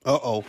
Uh-oh.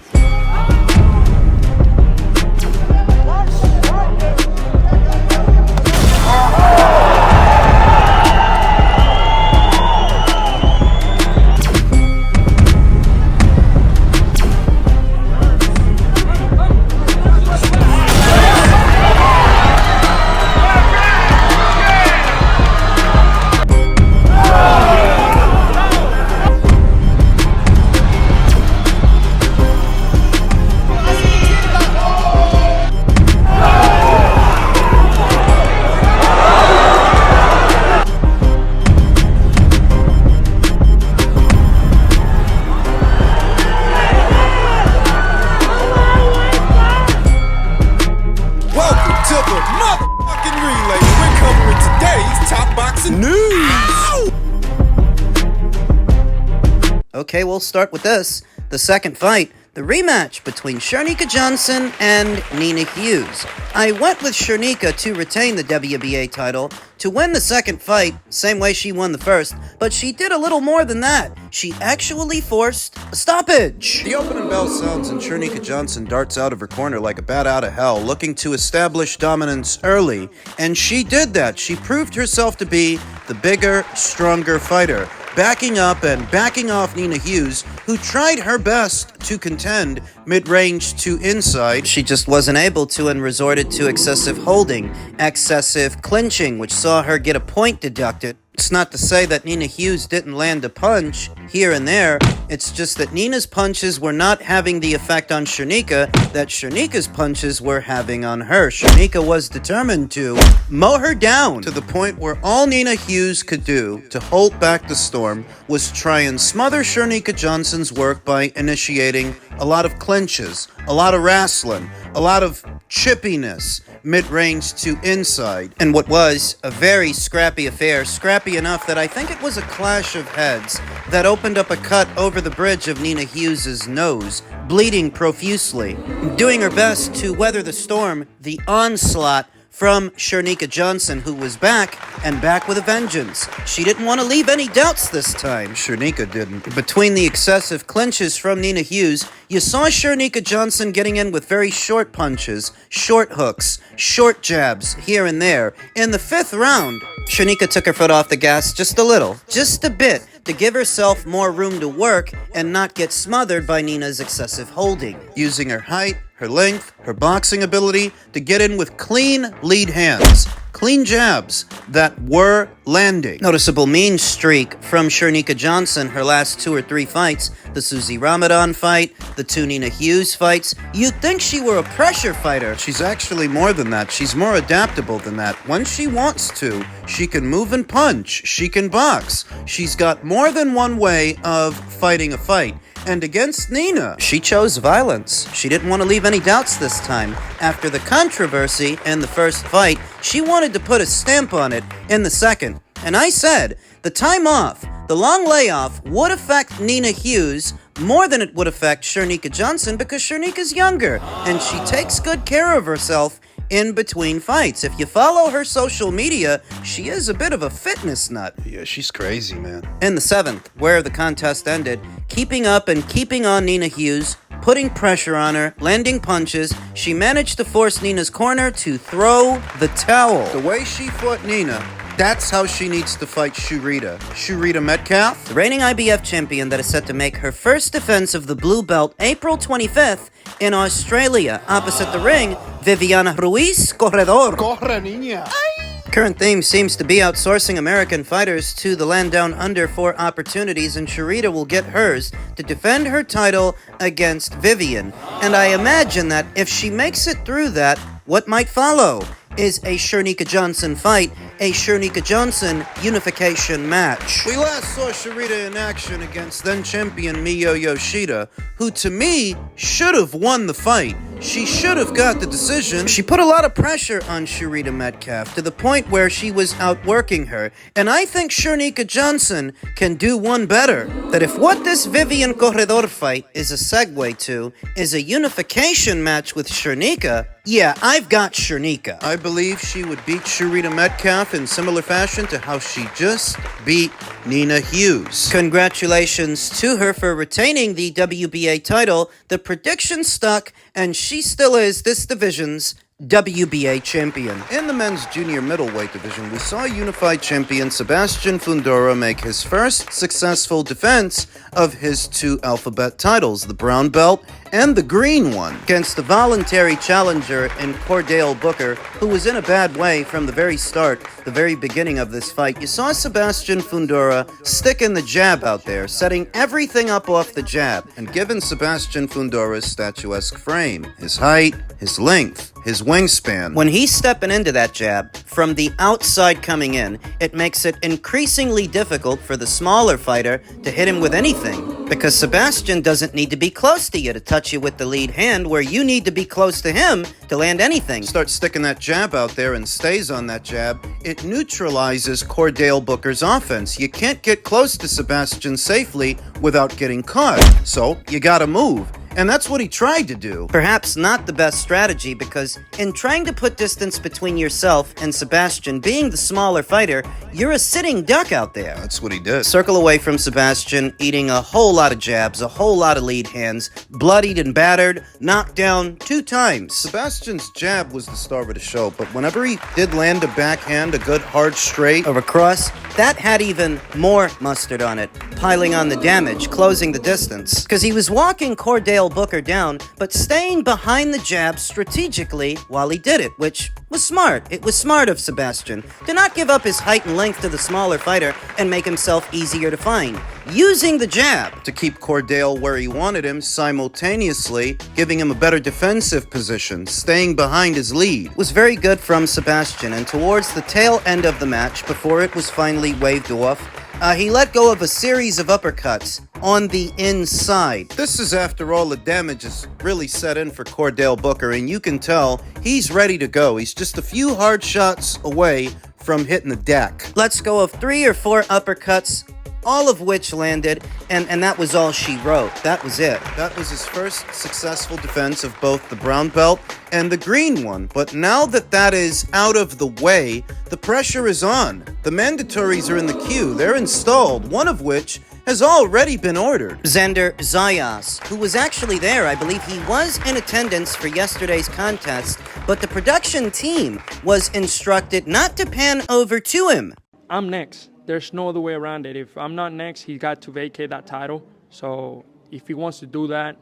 Okay, we'll start with this. The second fight, the rematch between Shernika Johnson and Nina Hughes. I went with Shernika to retain the WBA title, to win the second fight, same way she won the first, but she did a little more than that. She actually forced a stoppage. The opening bell sounds and Shernika Johnson darts out of her corner like a bat out of hell, looking to establish dominance early, and she did that. She proved herself to be the bigger, stronger fighter, backing up and backing off Nina Hughes, who tried her best to contend mid-range to inside. She just wasn't able to and resorted to excessive holding, excessive clinching, which saw her get a point deducted. It's not to say that Nina Hughes didn't land a punch here and there. It's just that Nina's punches were not having the effect on Shernika that Shernika's punches were having on her. Shernika was determined to mow her down to the point where all Nina Hughes could do to hold back the storm was try and smother Shernika Johnson's work by initiating a lot of clinches, a lot of wrestling, a lot of chippiness, mid-range to inside, and what was a very scrappy affair, scrappy enough that I think it was a clash of heads that opened up a cut over the bridge of Nina Hughes' nose, bleeding profusely, doing her best to weather the storm, the onslaught from Shernika Johnson, who was back, and back with a vengeance. She didn't want to leave any doubts this time. Shernika didn't. Between the excessive clinches from Nina Hughes, you saw Shernika Johnson getting in with very short punches, short hooks, short jabs here and there. In the fifth round, Shernika took her foot off the gas just a little, just a bit, to give herself more room to work and not get smothered by Nina's excessive holding. Using her height, her length, her boxing ability to get in with clean lead hands, clean jabs that were landing. Noticeable mean streak from Shernika Johnson, her last 2 or 3 fights, the Susie Ramadan fight, the 2 Nina Hughes fights. You'd think she were a pressure fighter. She's actually more than that. She's more adaptable than that. When she wants to, she can move and punch. She can box. She's got more than one way of fighting a fight. And against Nina, she chose violence. She didn't want to leave any doubts this time. After the controversy in the first fight, she wanted to put a stamp on it in the second. And I said, the time off, the long layoff would affect Nina Hughes more than it would affect Shernika Johnson because Shernika's younger and she takes good care of herself in between fights. If you follow her social media, she is a bit of a fitness nut. Yeah, she's crazy, man. In the 7th, where the contest ended, keeping up and keeping on Nina Hughes, putting pressure on her, landing punches, she managed to force Nina's corner to throw the towel. The way she fought Nina, that's how she needs to fight Sherita Metcalf, the reigning IBF champion that is set to make her first defense of the blue belt April 25th in Australia. Opposite the ring, Viviana Ruiz Corredor. Corre, niña. Current theme seems to be outsourcing American fighters to the land down under for opportunities, and Sherita will get hers to defend her title against Vivian. And I imagine that if she makes it through that, what might follow is a Shernika Johnson fight, a Shernika Johnson unification match. We last saw Sherita in action against then-champion Miyo Yoshida, who to me should have won the fight. She should have got the decision. She put a lot of pressure on Sherita Metcalf to the point where she was outworking her, and I think Shernika Johnson can do one better. That if what this Vivian Corredor fight is a segue to is a unification match with Shernika, Yeah, I've got Shernika. I believe she would beat Sharita Metcalf in similar fashion to how she just beat Nina Hughes. Congratulations to her for retaining the WBA title. The prediction stuck, and she still is this division's WBA champion. In the men's junior middleweight division, we saw unified champion Sebastian Fundora make his first successful defense of his two alphabet titles, the brown belt and the green one, against the voluntary challenger in Cordell Booker, who was in a bad way from the very start, the very beginning of this fight. You saw Sebastian Fundora sticking the jab out there, setting everything up off the jab. And given Sebastian Fundora's statuesque frame, his height, his length, his wingspan, when he's stepping into that jab from the outside coming in, it makes it increasingly difficult for the smaller fighter to hit him with anything, because Sebastian doesn't need to be close to you to touch you with the lead hand, where you need to be close to him to land anything. Start sticking that jab out there and stays on that jab, it neutralizes Cordell Booker's offense. You can't get close to Sebastian safely without getting caught, so you gotta move. And that's what he tried to do. Perhaps not the best strategy, because in trying to put distance between yourself and Sebastian, being the smaller fighter, you're a sitting duck out there. That's what he did. Circle away from Sebastian, eating a whole lot of jabs, a whole lot of lead hands, bloodied and battered, knocked down 2 times. Sebastian's jab was the star of the show, but whenever he did land a backhand, a good hard straight, or a cross, that had even more mustard on it, piling on the damage, closing the distance. Because he was walking Cordell Booker down, but staying behind the jab strategically while he did it, which was smart. It was smart of Sebastian to not give up his height and length to the smaller fighter and make himself easier to find, using the jab to keep Cordell where he wanted him, simultaneously giving him a better defensive position, staying behind his lead. Was very good from Sebastian, and towards the tail end of the match, before it was finally waved off, he let go of a series of uppercuts on the inside. This is after all the damage is really set in for Cordell Booker, and you can tell he's ready to go. He's just a few hard shots away from hitting the deck. Let's go of 3 or 4 uppercuts, all of which landed, and that was all she wrote. That was it. That was his first successful defense of both the brown belt and the green one. But now that that is out of the way, the pressure is on. The mandatories are in the queue. They're installed, one of which has already been ordered. Xander Zayas, who was actually there, I believe he was in attendance for yesterday's contest, but the production team was instructed not to pan over to him. I'm next. There's no other way around it. If I'm not next, he's got to vacate that title. So if he wants to do that,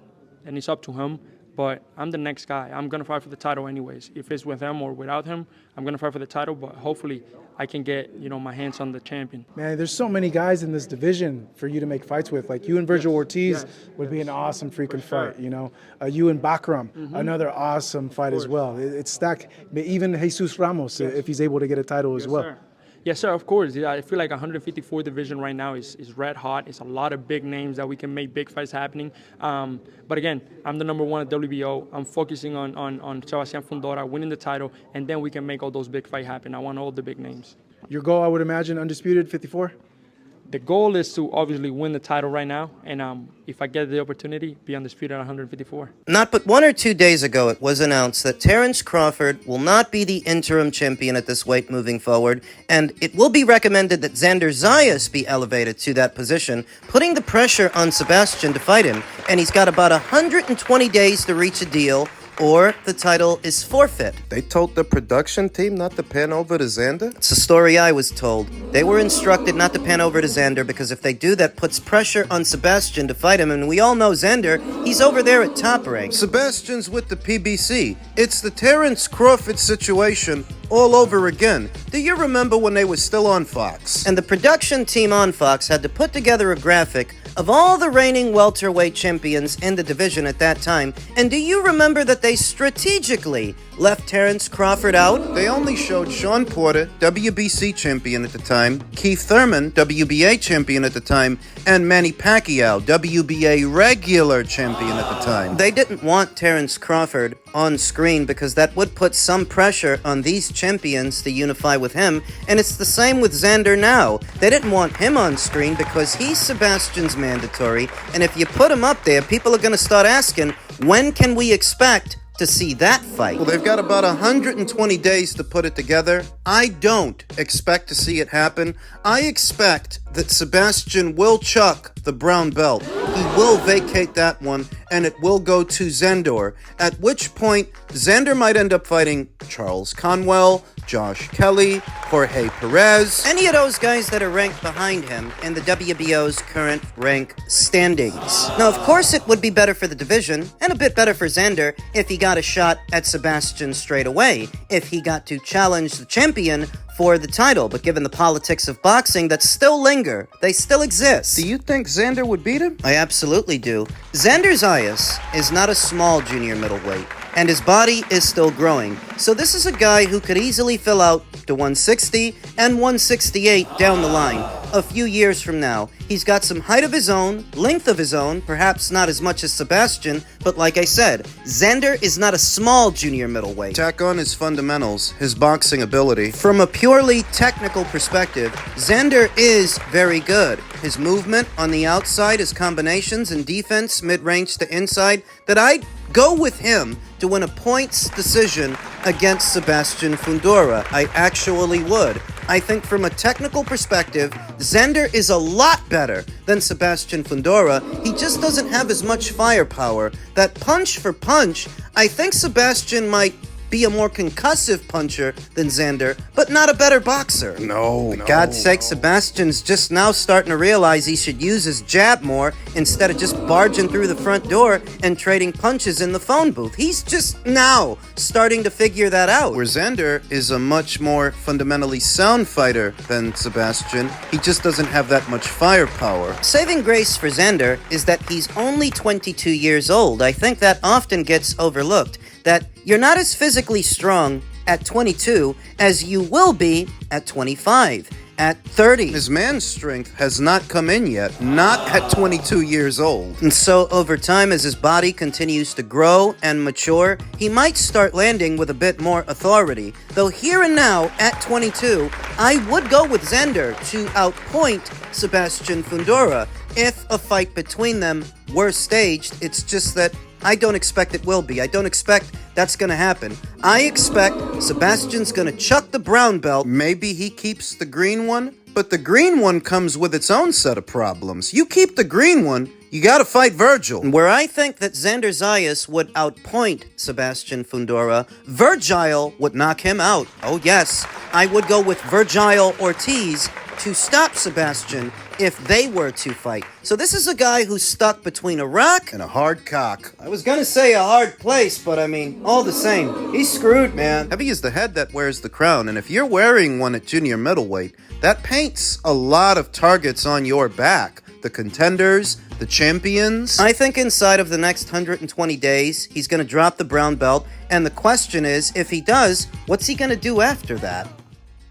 then it's up to him. But I'm the next guy. I'm going to fight for the title anyways. If it's with him or without him, I'm going to fight for the title. But hopefully I can get, my hands on the champion. Man, there's so many guys in this division for you to make fights with. Like you and Virgil Ortiz would be an awesome freaking fight, You and Bakram, another awesome fight as well. It's stacked. Even Jesus Ramos, if he's able to get a title as well. Sir. Yes, sir, of course. Yeah, I feel like 154 division right now is red hot. It's a lot of big names that we can make big fights happening. But again, I'm the number 1 at WBO. I'm focusing on Sebastian Fondora winning the title, and then we can make all those big fights happen. I want all the big names. Your goal, I would imagine, undisputed 54? The goal is to obviously win the title right now, and if I get the opportunity, be undisputed at 154. Not but 1 or 2 days ago, it was announced that Terence Crawford will not be the interim champion at this weight moving forward, and it will be recommended that Xander Zayas be elevated to that position, putting the pressure on Sebastian to fight him, and he's got about 120 days to reach a deal, or the title is forfeit. They told the production team not to pan over to Xander? It's a story I was told. They were instructed not to pan over to Xander because if they do, that puts pressure on Sebastian to fight him, and we all know Xander, he's over there at Top Rank. Sebastian's with the PBC. It's the Terence Crawford situation all over again. Do you remember when they were still on Fox? And the production team on Fox had to put together a graphic of all the reigning welterweight champions in the division at that time. And do you remember that they strategically left Terence Crawford out? They only showed Sean Porter, WBC champion at the time, Keith Thurman, WBA champion at the time, and Manny Pacquiao, WBA regular champion at the time. They didn't want Terence Crawford on screen because that would put some pressure on these champions to unify with him, and it's the same with Xander now. They didn't want him on screen because he's Sebastian's mandatory, and if you put him up there, people are going to start asking, when can we expect to see that fight. Well, they've got about 120 days to put it together. I don't expect to see it happen. I expect that Sebastian will chuck the brown belt. He will vacate that one, and it will go to Zandor, at which point Xander might end up fighting Charles Conwell, Josh Kelly, Jorge Perez. Any of those guys that are ranked behind him in the WBO's current rank standings. Now, of course, it would be better for the division, and a bit better for Xander, if he got a shot at Sebastian straight away, if he got to challenge the champion for the title. But given the politics of boxing that still linger, they still exist. Do you think Xander would beat him? I absolutely do. Xander Zayas is not a small junior middleweight, and his body is still growing. So this is a guy who could easily fill out to 160 and 168 down the line a few years from now. He's got some height of his own, length of his own, perhaps not as much as Sebastian, but like I said, Xander is not a small junior middleweight. Tack on his fundamentals, his boxing ability. From a purely technical perspective, Xander is very good. His movement on the outside, his combinations and defense, mid-range to inside, that I'd go with him to win a points decision against Sebastian Fundora. I actually would. I think from a technical perspective, Xander is a lot better than Sebastian Fundora. He just doesn't have as much firepower. That punch for punch, I think Sebastian might be a more concussive puncher than Xander, but not a better boxer. No. For God's sake, Sebastian's just now starting to realize he should use his jab more instead of just barging through the front door and trading punches in the phone booth. He's just now starting to figure that out. Where Xander is a much more fundamentally sound fighter than Sebastian, he just doesn't have that much firepower. Saving grace for Xander is that he's only 22 years old. I think that often gets overlooked, that you're not as physically strong at 22 as you will be at 25, at 30. His man strength has not come in yet, not at 22 years old. And so over time, as his body continues to grow and mature, he might start landing with a bit more authority. Though here and now, at 22, I would go with Xander to outpoint Sebastian Fundora if a fight between them were staged. It's just that I don't expect it will be. I don't expect that's going to happen. I expect Sebastian's going to chuck the brown belt. Maybe he keeps the green one, but the green one comes with its own set of problems. You keep the green one, you gotta fight Virgil. Where I think that Xander Zayas would outpoint Sebastian Fundora, Virgil would knock him out. Oh yes, I would go with Virgil Ortiz to stop Sebastian if they were to fight. So this is a guy who's stuck between a rock And a hard cock. I was gonna say a hard place, but I mean, all the same, he's screwed, man. Heavy is the head that wears the crown, and if you're wearing one at junior middleweight, that paints a lot of targets on your back. The contenders, the champions. I think inside of the next 120 days, he's gonna drop the brown belt, and the question is, if he does, what's he gonna do after that?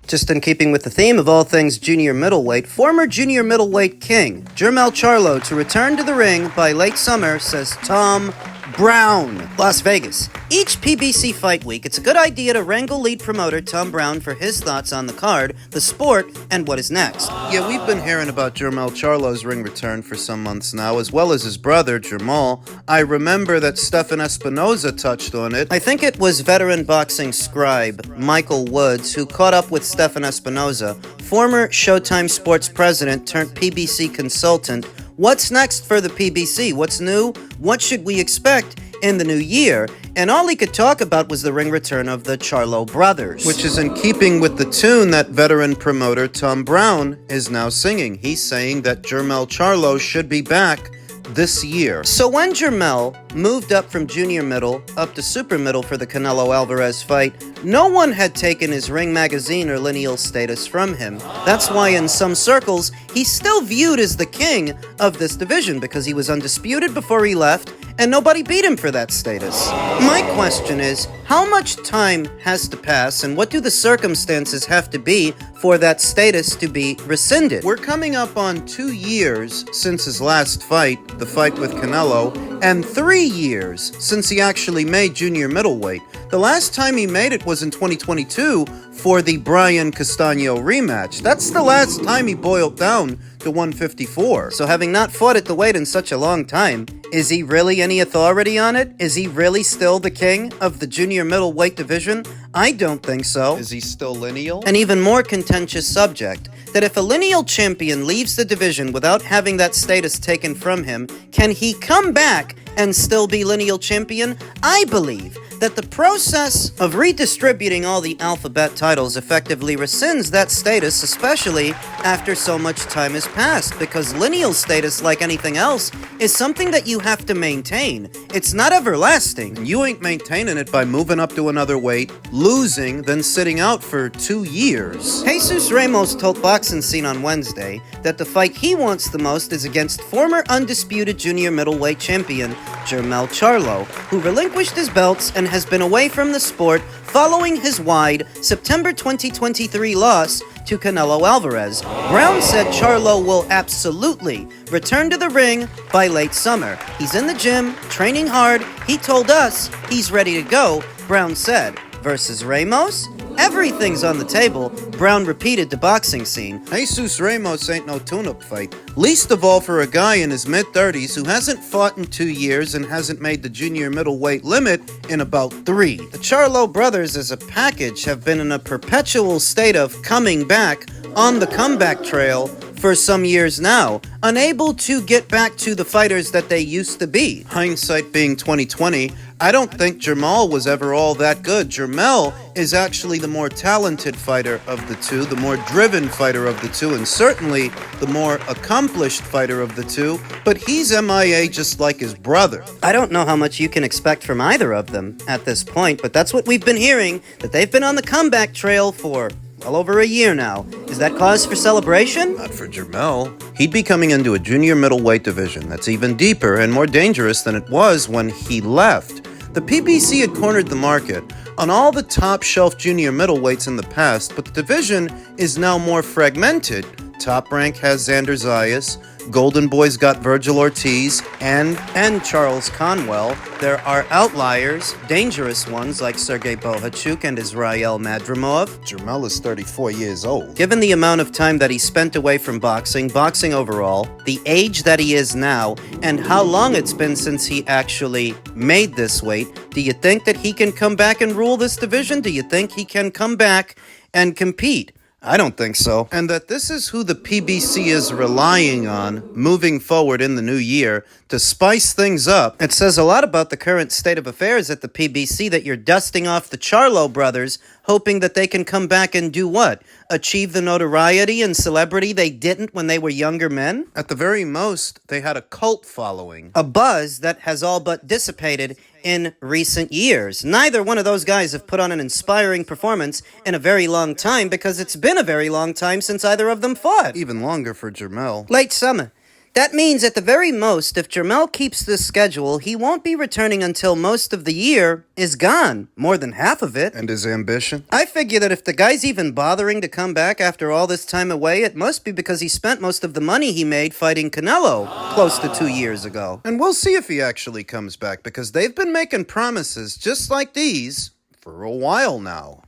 Just in keeping with the theme of all things junior middleweight, former junior middleweight king Jermell Charlo to return to the ring by late summer, says Tom Brown. Las Vegas. Each PBC fight week, it's a good idea to wrangle lead promoter Tom Brown for his thoughts on the card, the sport, and what is next. Yeah, we've been hearing about Jermell Charlo's ring return for some months now, as well as his brother, Jermall. I remember that Stefan Espinoza touched on it. I think it was veteran boxing scribe Michael Woods who caught up with Stefan Espinoza, former Showtime Sports president turned PBC consultant. What's next for the PBC? What's new? What should we expect in the new year? And all he could talk about was the ring return of the Charlo brothers. Which is in keeping with the tune that veteran promoter Tom Brown is now singing. He's saying that Jermell Charlo should be back this year. So when Jermell moved up from junior middle up to super middle for the Canelo Alvarez fight, no one had taken his Ring Magazine or lineal status from him. That's why in some circles, he's still viewed as the king of this division because he was undisputed before he left and nobody beat him for that status. My question is, how much time has to pass and what do the circumstances have to be for that status to be rescinded? We're coming up on 2 years since his last fight, the fight with Canelo, and 3 years since he actually made junior middleweight. The last time he made it was in 2022 for the Brian Castano rematch. That's the last time he boiled down to 154. So having not fought at the weight in such a long time, is he really any authority on it? Is he really still the king of the junior middleweight division? I don't think so. Is he still lineal? An even more contentious subject, that if a lineal champion leaves the division without having that status taken from him, can he come back and still be lineal champion? I believe that the process of redistributing all the alphabet titles effectively rescinds that status, especially after so much time has passed, because lineal status, like anything else, is something that you have to maintain. It's not everlasting. And you ain't maintaining it by moving up to another weight, losing, then sitting out for 2 years. Jesus Ramos told Boxing Scene on Wednesday that the fight he wants the most is against former undisputed junior middleweight champion Jermell Charlo, who relinquished his belts and has been away from the sport following his wide September 2023 loss to Canelo Alvarez. Brown said Charlo will absolutely return to the ring by late summer. He's in the gym, training hard. He told us he's ready to go, Brown said. Versus Ramos? Everything's on the table, Brown repeated to Boxing Scene. Jesus Ramos ain't no tune-up fight. Least of all for a guy in his mid-30s who hasn't fought in 2 years and hasn't made the junior middleweight limit in about 3. The Charlo brothers as a package have been in a perpetual state of coming back on the comeback trail for some years now, unable to get back to the fighters that they used to be. Hindsight being 2020, I don't think Jermell was ever all that good. Jermell is actually the more talented fighter of the two, the more driven fighter of the two, and certainly the more accomplished fighter of the two, but he's MIA just like his brother. I don't know how much you can expect from either of them at this point, but that's what we've been hearing, that they've been on the comeback trail for well over a year now. Is that cause for celebration? Not for Jermell. He'd be coming into a junior middleweight division that's even deeper and more dangerous than it was when he left. The PBC had cornered the market on all the top-shelf junior middleweights in the past, but the division is now more fragmented. Top Rank has Xander Zayas, Golden Boy's got Virgil Ortiz, and Charles Conwell. There are outliers, dangerous ones like Sergey Bohachuk and Israel Madrimov. Jermell is 34 years old. Given the amount of time that he spent away from boxing overall, the age that he is now, and how long it's been since he actually made this weight, do you think that he can come back and rule this division? Do you think he can come back and compete? I don't think so. And that this is who the PBC is relying on moving forward in the new year to spice things up. It says a lot about the current state of affairs at the PBC that you're dusting off the Charlo brothers, hoping that they can come back and do what? Achieve the notoriety and celebrity they didn't when they were younger men? At the very most, they had a cult following. A buzz that has all but dissipated in recent years. Neither one of those guys have put on an inspiring performance in a very long time because it's been a very long time since either of them fought. Even longer for Jermell. Late summer. That means at the very most, if Jermell keeps this schedule, he won't be returning until most of the year is gone. More than half of it. And his ambition? I figure that if the guy's even bothering to come back after all this time away, it must be because he spent most of the money he made fighting Canelo close to 2 years ago. And we'll see if he actually comes back, because they've been making promises just like these for a while now.